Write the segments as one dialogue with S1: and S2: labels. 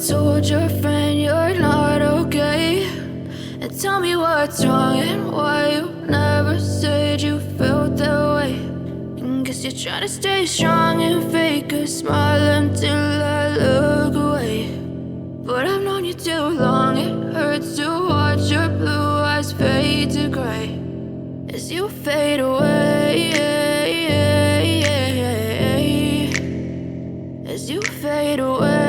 S1: told your friend you're not okay, and tell me what's wrong and why you never said you felt that way. And guess you're trying to stay strong and fake a smile until I look away. But I've known you too long, it hurts to watch your blue eyes fade to gray as you fade away, as you fade away.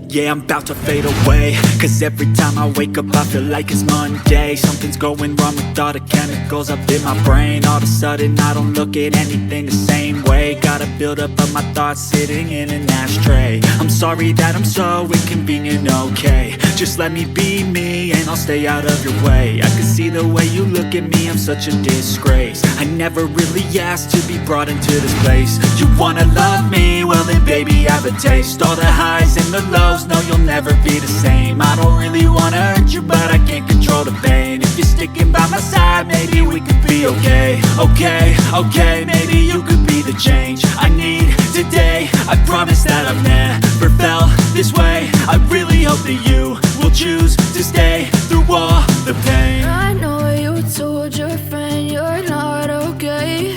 S2: Yeah, I'm about to fade away, cause every time I wake up I feel like it's Monday. Something's going wrong with all the chemicals up in my brain. All of a sudden I don't look at anything the same way. Got a build up of my thoughts sitting in an ashtray. I'm sorry that I'm so inconvenient, okay. Just let me be me and I'll stay out of your way. I can see the way you look at me, I'm such a disgrace. I never really asked to be brought into this place. You wanna love me? Well then baby have a taste. All the highs and the lows, no, you'll never be the same. I don't really wanna hurt you, but I can't control the pain. If you're sticking by my side, maybe we could be okay. Okay, maybe you could be the change I need today. I promise that I've never felt this way. I really hope that you will choose to stay through all the pain.
S1: I know you told your friend you're not okay,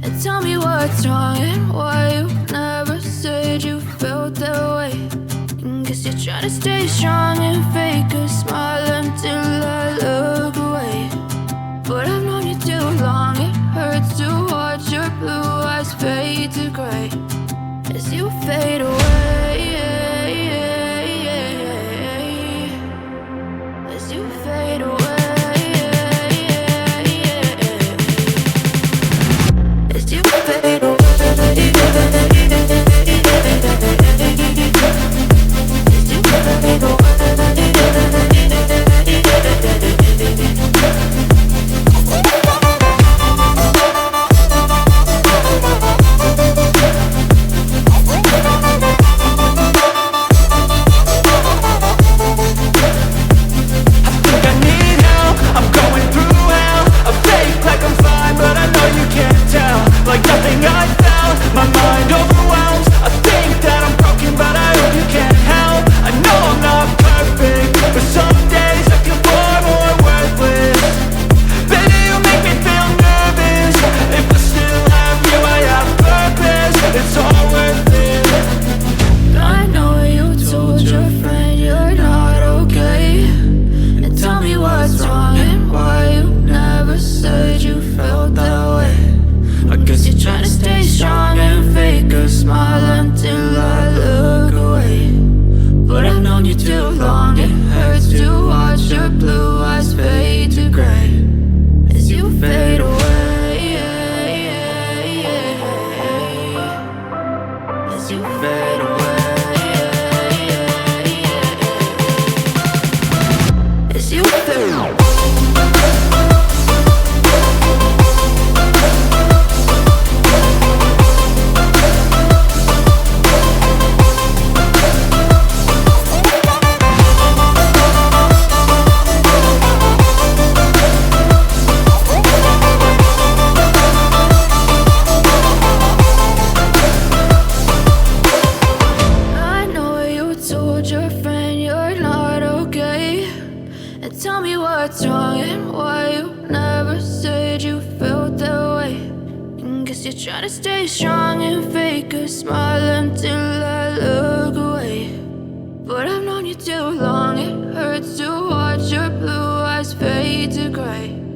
S1: and tell me what's wrong and why you never said you felt that way. Guess you're trying to stay strong and fake a smile until I look away. But I've known you too long, it hurts to watch your blue eyes fade to gray as you fade away, as you fade away, as you fade away. Tell me what's wrong and why you never said you felt that way. And guess you're trying to stay strong and fake a smile until I look away. But I've known you too long, it hurts to watch your blue eyes fade to gray